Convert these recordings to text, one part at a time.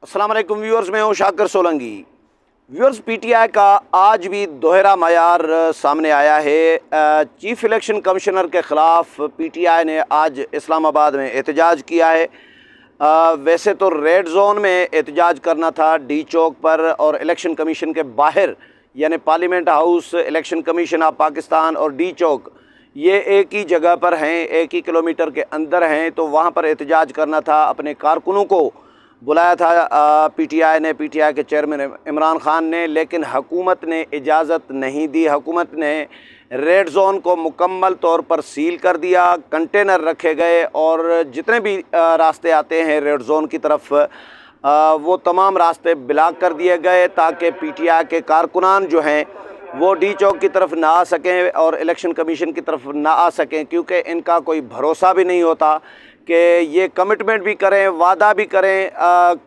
अस्सलाम वालेकुम व्यूअर्स, मैं हूँ शाकर सोलंगी। व्यूअर्स, पीटीआई का आज भी दोहरा मयार सामने आया है। चीफ इलेक्शन कमिश्नर के ख़िलाफ़ पीटीआई ने आज इस्लामाबाद में एहतजाज किया है। वैसे तो रेड जोन में एहतजाज करना था डी चौक पर और इलेक्शन कमीशन के बाहर, यानी parliament house, election commission of Pakistan और डी चौक ये एक ही जगह पर हैं, एक ही किलोमीटर के अंदर हैं। तो वहाँ पर एहतजाज करना था। अपने कारकुनों को बुलाया था पीटीआई ने, पीटीआई के चेयरमैन इमरान खान ने, लेकिन हुकूमत ने इजाज़त नहीं दी। हुकूमत ने रेड जोन को मुकम्मल तौर पर सील कर दिया, कंटेनर रखे गए और जितने भी रास्ते आते हैं रेड जोन की तरफ वो तमाम रास्ते ब्लॉक कर दिए गए ताकि पीटीआई के कारकुनान जो हैं वो डी चौक की तरफ ना आ सकें और इलेक्शन कमीशन की तरफ ना आ सकें, क्योंकि इनका कोई भरोसा भी नहीं होता कि ये कमिटमेंट भी करें, वादा भी करें,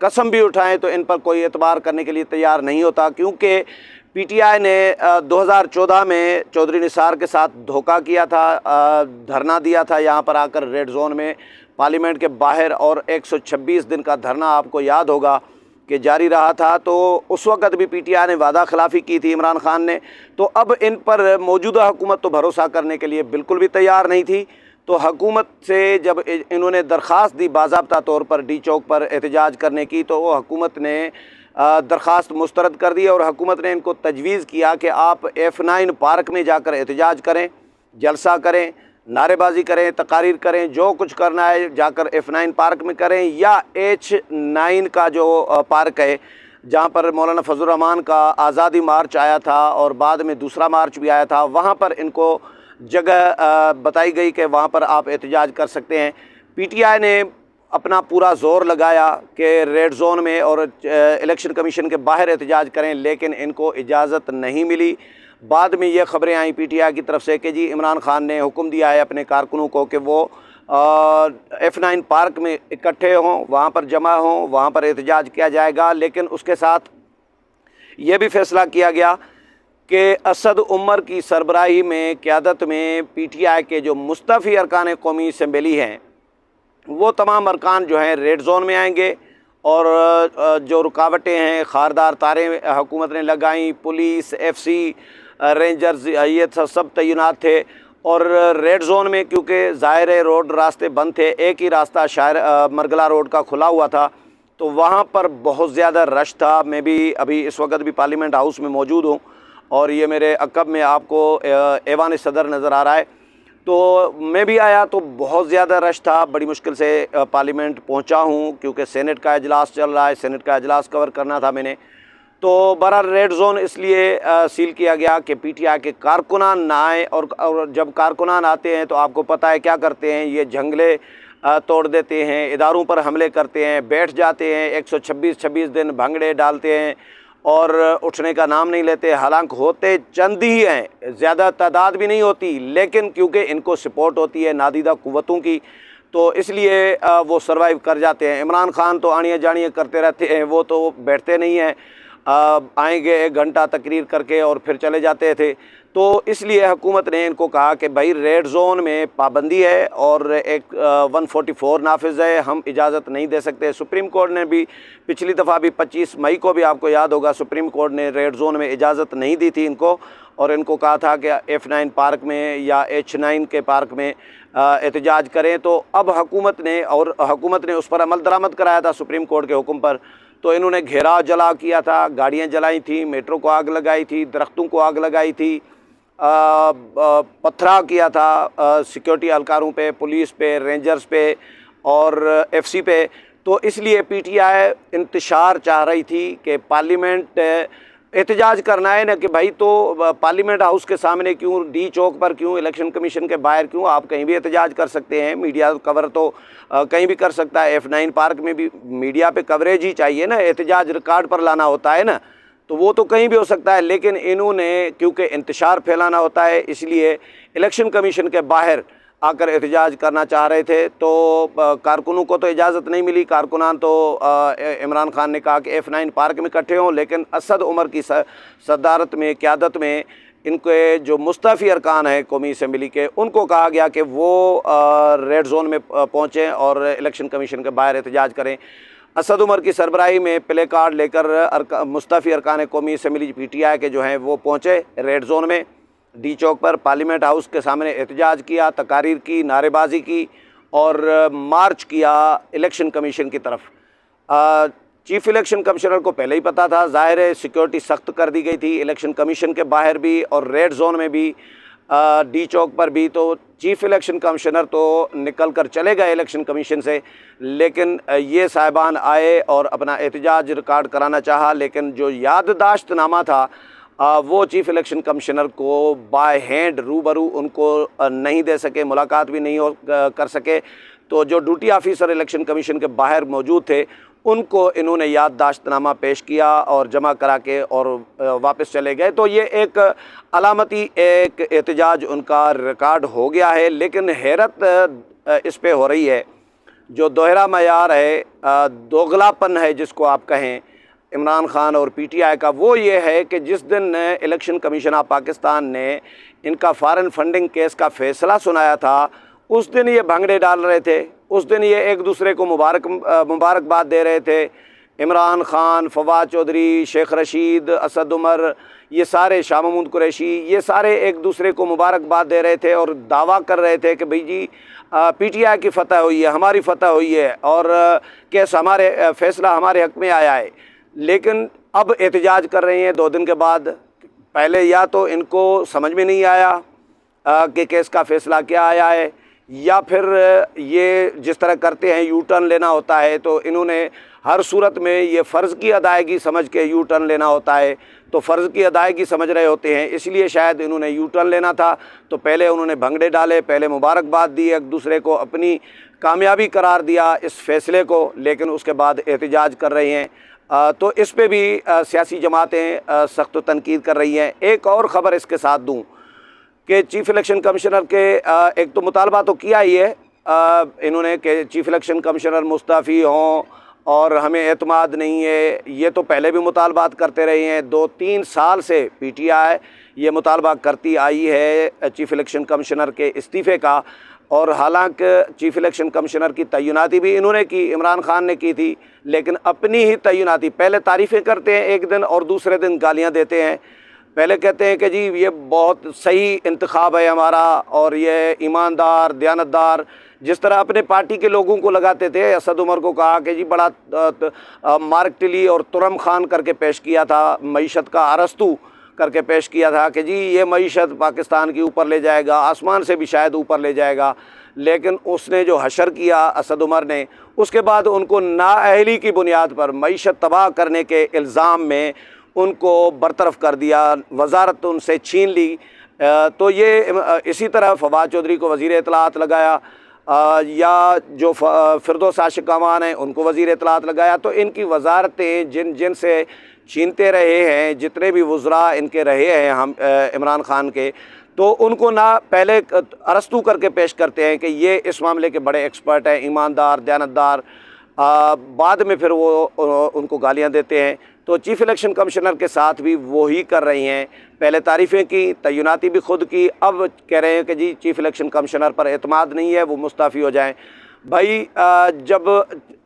कसम भी उठाएं, तो इन पर कोई एतबार करने के लिए तैयार नहीं होता। क्योंकि पीटीआई ने 2014 में चौधरी निसार के साथ धोखा किया था, धरना दिया था यहाँ पर आकर रेड जोन में पार्लियामेंट के बाहर, और 126 दिन का धरना आपको याद होगा कि जारी रहा था। तो उस वक़्त भी पीटीआई ने वादा खिलाफ़ी की थी इमरान खान ने। तो अब इन पर मौजूदा हुकूमत तो भरोसा करने के लिए बिल्कुल भी तैयार नहीं थी। तो हुकूमत से जब इन्होंने दरख्वास्त दी बाज़ाब्ता तौर पर डी चौक पर एहतजाज करने की, तो वो हुकूमत ने दरख्वास्त मुस्तरद कर दी और हुकूमत ने इनको तजवीज़ किया कि आप F9 पार्क में जाकर एहतजाज करें, जलसा करें, नारेबाजी करें, तकारीर करें, जो कुछ करना है जाकर F9 पार्क में करें, या H9 का जो पार्क है जहाँ पर मौलाना फजल रहमान का आज़ादी मार्च आया था और बाद में दूसरा मार्च भी आया था, वहाँ पर इनको जगह बताई गई कि वहाँ पर आप एहतजाज कर सकते हैं। पीटीआई ने अपना पूरा ज़ोर लगाया कि रेड जोन में और इलेक्शन कमीशन के बाहर एहतजाज करें, लेकिन इनको इजाज़त नहीं मिली। बाद में ये ख़बरें आई पीटीआई की तरफ से कि जी इमरान खान ने हुक्म दिया है अपने कारकुनों को कि वो F9 पार्क में इकट्ठे हों, वहाँ पर जमा हों, वहाँ पर एहतजाज किया जाएगा। लेकिन उसके साथ ये भी फ़ैसला किया गया कि असद उमर की सरबराही में, क़यादत में पीटीआई के जो मुस्तफ़ी अरकान कौमी असम्बली हैं वो तमाम अरकान जो हैं रेड जोन में आएंगे, और जो रुकावटें हैं, खारदार तारें हुकूमत ने लगाई, पुलिस, FC, रेंजर्स, ये सब तैनात थे। और रेड जोन में क्योंकि ज़ाहिर है रोड रास्ते बंद थे, एक ही रास्ता शायर मरगला रोड का खुला हुआ था, तो वहाँ पर बहुत ज़्यादा रश था। मैं भी अभी इस वक्त भी पार्लियामेंट हाउस में मौजूद हूँ और ये मेरे अक़ब में आपको ऐवान सदर नज़र आ रहा है। तो मैं भी आया तो बहुत ज़्यादा रश था, बड़ी मुश्किल से पार्लियामेंट पहुंचा हूं क्योंकि सेनेट का इजलास चल रहा है, सेनेट का इजलास कवर करना था मैंने। तो बहरहाल रेड जोन इसलिए सील किया गया कि पीटीआई के कारकुनान ना आए, और जब कारकुनान आते हैं तो आपको पता है क्या करते हैं, ये जंगले तोड़ देते हैं, इदारों पर हमले करते हैं, बैठ जाते हैं, 126 दिन भंगड़े डालते हैं और उठने का नाम नहीं लेते। हालांकि होते चंद ही हैं, ज़्यादा तादाद भी नहीं होती, लेकिन क्योंकि इनको सपोर्ट होती है नादीदा कुव्वतों की, तो इसलिए वो सर्वाइव कर जाते हैं। इमरान खान तो आनियाँ जानियाँ करते रहते हैं, वो तो बैठते नहीं हैं, आएंगे 1 घंटा तकरीर करके और फिर चले जाते थे। तो इसलिए हुकूमत ने इनको कहा कि भाई रेड जोन में पाबंदी है और एक 144 नाफिज है, हम इजाज़त नहीं दे सकते। सुप्रीम कोर्ट ने भी पिछली दफ़ा भी 25 मई को भी आपको याद होगा सुप्रीम कोर्ट ने रेड जोन में इजाज़त नहीं दी थी इनको, और इनको कहा था कि F9 पार्क में या H9 के पार्क में एहतजाज करें। तो अब हुकूमत ने उस पर अमल दरामद कराया था सुप्रीम कोर्ट के हुक्म पर। तो इन्होंने घेराव जला किया था, गाड़ियाँ जलाई थी, मेट्रो को आग लगाई थी, दरख्तों को आग लगाई थी, पथराव किया था सिक्योरिटी एहलकारों पे, पुलिस पे, रेंजर्स पे और FC पे। तो इसलिए पीटीआई इंतशार चाह रही थी कि पार्लियामेंट एहतजाज करना है ना, कि भाई तो पार्लियामेंट हाउस के सामने क्यों, डी चौक पर क्यों, इलेक्शन कमीशन के बाहर क्यों, आप कहीं भी एहतजाज कर सकते हैं। मीडिया कवर तो कहीं भी कर सकता है, F9 पार्क में भी मीडिया पे कवरेज ही चाहिए ना, एहतजाज रिकॉर्ड पर लाना होता है ना, तो वो तो कहीं भी हो सकता है। लेकिन इन्होंने क्योंकि इंतशार फैलाना होता है, इसलिए इलेक्शन कमीशन के बाहर आकर एहतजाज करना चाह रहे थे। तो कारकुनों को तो इजाज़त नहीं मिली। कारकुनान तो इमरान खान ने कहा कि F9 पार्क में इकट्ठे हों, लेकिन असद उमर की सदारत में, क़यादत में इनके जो मुस्तफ़ी अरकान हैं कौमी असम्बली के, उनको कहा गया कि वो रेड जोन में पहुँचें और इलेक्शन कमीशन के बाहर एहतजाज करें। اسد عمر کی سربراہی میں پلے کارڈ لے کر مستعفی ارکان قومی اسمبلی PTI کے جو ہیں وہ پہنچے ریڈ زون میں، ڈی چوک پر پارلیمنٹ ہاؤس کے سامنے احتجاج کیا، تقاریر کی، نعرے بازی کی اور مارچ کیا الیکشن کمیشن کی طرف۔ چیف الیکشن کمشنر کو پہلے ہی پتہ تھا، ظاہر ہے سیکیورٹی سخت کر دی گئی تھی الیکشن کمیشن کے باہر بھی اور ریڈ زون میں بھی، ڈی چوک پر بھی۔ تو چیف الیکشن کمشنر تو نکل کر چلے گئے الیکشن کمیشن سے، لیکن یہ صاحبان آئے اور اپنا احتجاج ریکارڈ کرانا چاہا، لیکن جو یادداشت نامہ تھا وہ چیف الیکشن کمشنر کو بائی ہینڈ روبرو ان کو نہیں دے سکے، ملاقات بھی نہیں کر سکے۔ تو جو ڈیوٹی آفیسر الیکشن کمیشن کے باہر موجود تھے ان کو انہوں نے یادداشت نامہ پیش کیا اور جمع کرا کے اور واپس چلے گئے۔ تو یہ ایک علامتی ایک احتجاج ان کا ریکارڈ ہو گیا ہے، لیکن حیرت اس پہ ہو رہی ہے، جو دوہرا معیار ہے، دوغلاپن ہے جس کو آپ کہیں عمران خان اور PTI کا، وہ یہ ہے کہ جس دن الیکشن کمیشن آف پاکستان نے ان کا فارن فنڈنگ کیس کا فیصلہ سنایا تھا، اس دن یہ بھنگڑے ڈال رہے تھے، اس دن یہ ایک دوسرے کو مبارکباد دے رہے تھے۔ عمران خان، فواد چودھری، شیخ رشید، اسد عمر، یہ سارے، شاہ محمود قریشی، یہ سارے ایک دوسرے کو مبارکباد دے رہے تھے اور دعویٰ کر رہے تھے کہ بھئی جی PTI کی فتح ہوئی ہے، ہماری فتح ہوئی ہے اور کیس ہمارے فیصلہ ہمارے حق میں آیا ہے۔ لیکن اب احتجاج کر رہے ہیں 2 دن کے بعد۔ پہلے یا تو ان کو سمجھ میں نہیں آیا کہ کیس کا فیصلہ کیا آیا ہے، یا پھر یہ جس طرح کرتے ہیں یو ٹرن لینا ہوتا ہے، تو انہوں نے ہر صورت میں یہ فرض کی ادائیگی سمجھ کے یو ٹرن لینا ہوتا ہے، تو فرض کی ادائیگی سمجھ رہے ہوتے ہیں، اس لیے شاید انہوں نے یو ٹرن لینا تھا۔ تو پہلے انہوں نے بھنگڑے ڈالے، پہلے مبارکباد دی ایک دوسرے کو، اپنی کامیابی قرار دیا اس فیصلے کو، لیکن اس کے بعد احتجاج کر رہے ہیں۔ تو اس پہ بھی سیاسی جماعتیں سخت تنقید کر رہی ہیں۔ ایک اور خبر اس کے ساتھ دوں کہ چیف الیکشن کمشنر کے ایک تو مطالبہ تو کیا ہی ہے انہوں نے کہ چیف الیکشن کمشنر مستعفی ہوں اور ہمیں اعتماد نہیں ہے، یہ تو پہلے بھی مطالبات کرتے رہے ہیں، 2-3 سال سے PTI یہ مطالبہ کرتی آئی ہے چیف الیکشن کمشنر کے استعفے کا۔ اور حالانکہ چیف الیکشن کمشنر کی تعیناتی بھی انہوں نے کی، عمران خان نے کی تھی، لیکن اپنی ہی تعیناتی، پہلے تعریفیں کرتے ہیں ایک دن اور دوسرے دن گالیاں دیتے ہیں۔ پہلے کہتے ہیں کہ جی یہ بہت صحیح انتخاب ہے ہمارا اور یہ ایماندار، دیانتدار، جس طرح اپنے پارٹی کے لوگوں کو لگاتے تھے۔ اسد عمر کو کہا کہ جی بڑا مارک ٹلی اور ترم خان کر کے پیش کیا تھا، معیشت کا ارسطو کر کے پیش کیا تھا کہ جی یہ معیشت پاکستان کی اوپر لے جائے گا، آسمان سے بھی شاید اوپر لے جائے گا۔ لیکن اس نے جو حشر کیا اسد عمر نے، اس کے بعد ان کو نااہلی کی بنیاد پر معیشت تباہ کرنے کے الزام میں ان کو برطرف کر دیا، وزارت ان سے چھین لی۔ تو یہ اسی طرح فواد چودھری کو وزیر اطلاعات لگایا، یا جو فردوس عاشق امان ہیں ان کو وزیر اطلاعات لگایا۔ تو ان کی وزارتیں جن سے چھینتے رہے ہیں، جتنے بھی وزراء ان کے رہے ہیں ہم عمران خان کے، تو ان کو نہ پہلے ارسطو کر کے پیش کرتے ہیں کہ یہ اس معاملے کے بڑے ایکسپرٹ ہیں، ایماندار، دیانتدار، بعد میں پھر وہ ان کو گالیاں دیتے ہیں۔ تو چیف الیکشن کمشنر کے ساتھ بھی وہی کر رہی ہیں، پہلے تعریفیں کی، تعیناتی بھی خود کی، اب کہہ رہے ہیں کہ جی چیف الیکشن کمشنر پر اعتماد نہیں ہے، وہ مستعفی ہو جائیں۔ بھائی جب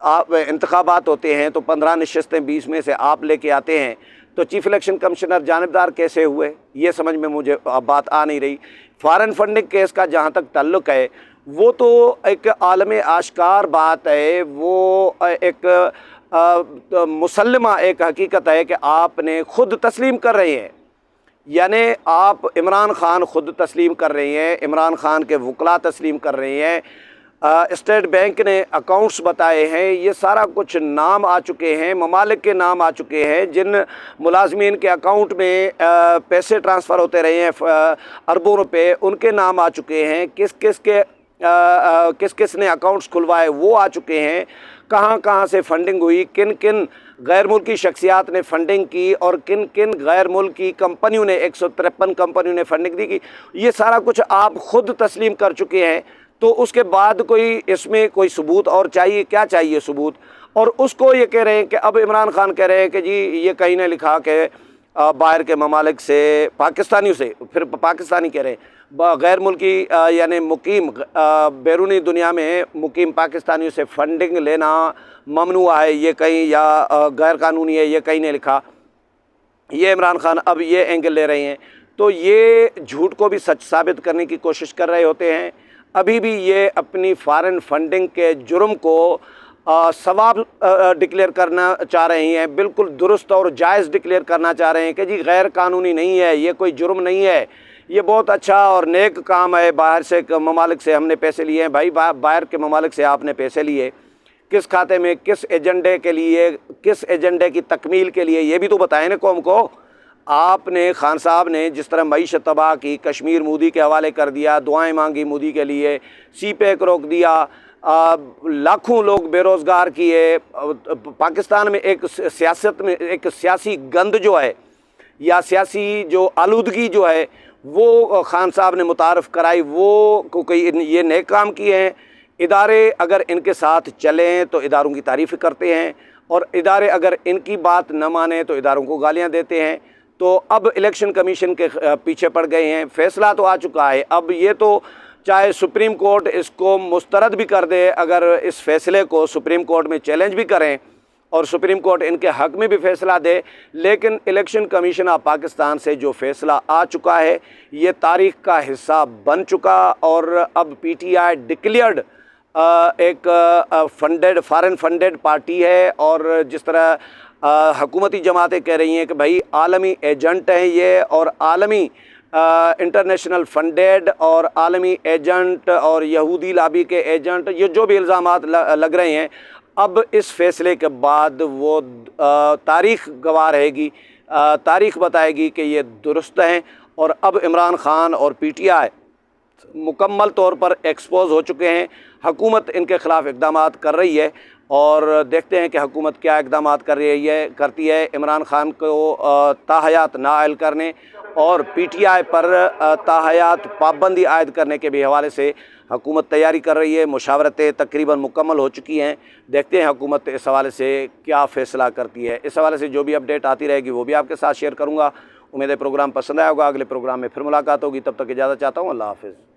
آپ انتخابات ہوتے ہیں تو 15 نشستیں 20 میں سے آپ لے کے آتے ہیں، تو چیف الیکشن کمشنر جانبدار کیسے ہوئے، یہ سمجھ میں مجھے بات آ نہیں رہی۔ فارن فنڈنگ کیس کا جہاں تک تعلق ہے، وہ تو ایک عالم آشکار بات ہے، وہ ایک مسلمہ ایک حقیقت ہے کہ آپ نے خود تسلیم کر رہے ہیں، یعنی آپ عمران خان خود تسلیم کر رہے ہیں، عمران خان کے وکلاء تسلیم کر رہے ہیں، اسٹیٹ بینک نے اکاؤنٹس بتائے ہیں، یہ سارا کچھ نام آ چکے ہیں، ممالک کے نام آ چکے ہیں جن ملازمین کے اکاؤنٹ میں پیسے ٹرانسفر ہوتے رہے ہیں اربوں روپے، ان کے نام آ چکے ہیں، کس کس نے اکاؤنٹس کھلوائے وہ آ چکے ہیں، کہاں کہاں سے فنڈنگ ہوئی، کن کن غیر ملکی شخصیات نے فنڈنگ کی اور کن کن غیر ملکی کمپنیوں نے 153 کمپنیوں نے فنڈنگ دی کی، یہ سارا کچھ آپ خود تسلیم کر چکے ہیں۔ تو اس کے بعد کوئی اس میں کوئی ثبوت اور چاہیے، کیا چاہیے ثبوت؟ اور اس کو یہ کہہ رہے ہیں کہ اب عمران خان کہہ رہے ہیں کہ جی یہ کہیں نے لکھا کہ باہر کے ممالک سے، پاکستانیوں سے، پھر پاکستانی کہہ رہے ہیں गैर मुल्की यानी मुकीम बैरूनी दुनिया में मुकीम पाकिस्तानियों से फंडिंग लेना ममनू है, ये कहीं या गैर कानूनी है, ये कहीं नहीं लिखा। ये इमरान खान अब ये एंगल ले रहे हैं, तो ये झूठ को भी सच साबित करने की कोशिश कर रहे होते हैं। अभी भी ये अपनी फॉरेन फंडिंग के जुर्म को सवाब डिक्लेयर करना चाह रहे हैं, बिल्कुल दुरुस्त और जायज़ डिक्लेयर करना चाह रहे हैं कि जी गैर कानूनी नहीं है, ये कोई जुर्म नहीं है, ये बहुत अच्छा और नेक काम है। बाहर से ममालिक से हमने पैसे लिए हैं। भाई बाहर के ममालिक से आपने पैसे लिए, किस खाते में, किस एजेंडे के लिए, किस एजेंडे की तकमील के लिए, ये भी तो बताएं ना कौम को। आपने खान साहब ने जिस तरह मईशत तबाह की, कश्मीर मोदी के हवाले कर दिया, दुआएं मांगी मोदी के लिए, सी पैक रोक दिया, लाखों लोग बेरोज़गार किए। पाकिस्तान में एक सियासत में एक सियासी गंद जो है या सियासी जो आलूदगी जो है वो खान साहब ने मुतारफ़ कराई, वो कोई ये नए काम किए हैं। इदारे अगर इनके साथ चलें तो इदारों की तारीफ़ करते हैं, और इदारे अगर इनकी बात न माने तो इदारों को गालियां देते हैं। तो अब इलेक्शन कमीशन के पीछे पड़ गए हैं। फ़ैसला तो आ चुका है, अब ये तो चाहे सुप्रीम कोर्ट इसको मुस्तरद भी कर दे, अगर इस फ़ैसले को सुप्रीम कोर्ट में चैलेंज भी करें और सुप्रीम कोर्ट इनके हक़ में भी फ़ैसला दे, लेकिन इलेक्शन कमीशन ऑफ पाकिस्तान से जो फ़ैसला आ चुका है ये तारीख़ का हिस्सा बन चुका। और अब PTI डिक्लेयर्ड एक फॉरेन फंडेड पार्टी है, और जिस तरह हुकूमती जमातें कह रही हैं कि भाई आलमी एजेंट हैं ये, और आलमी इंटरनेशनल फंडेड और आलमी एजेंट और यहूदी लाबी के एजेंट, ये जो भी इल्ज़ामात लग रहे हैं, अब इस फ़ैसले के बाद वो तारीख़ गवाह रहेगी, तारीख़ बताएगी कि ये दुरुस्त हैं। और अब इमरान खान और PTI मुकम्मल तौर पर एक्सपोज हो चुके हैं। हुकूमत इनके ख़िलाफ़ इक़दामात कर रही है, और देखते हैं कि हुकूमत क्या इक़दामात करती है इमरान खान को ताहयात नाअहल करने और PTI पर ताहयात पाबंदी आयद करने के भी हवाले से हुकूमत तैयारी कर रही है। मुशावरतें तकरीबन मुकम्मल हो चुकी हैं। देखते हैं हुकूमत इस हवाले से क्या फ़ैसला करती है। इस हवाले से जो भी अपडेट आती रहेगी वो भी आपके साथ शेयर करूँगा। उम्मीद है प्रोग्राम पसंद आया होगा। अगले प्रोग्राम में फिर मुलाकात होगी, तब तक इजाज़त चाहता हूँ। अल्लाह हाफ़िज़।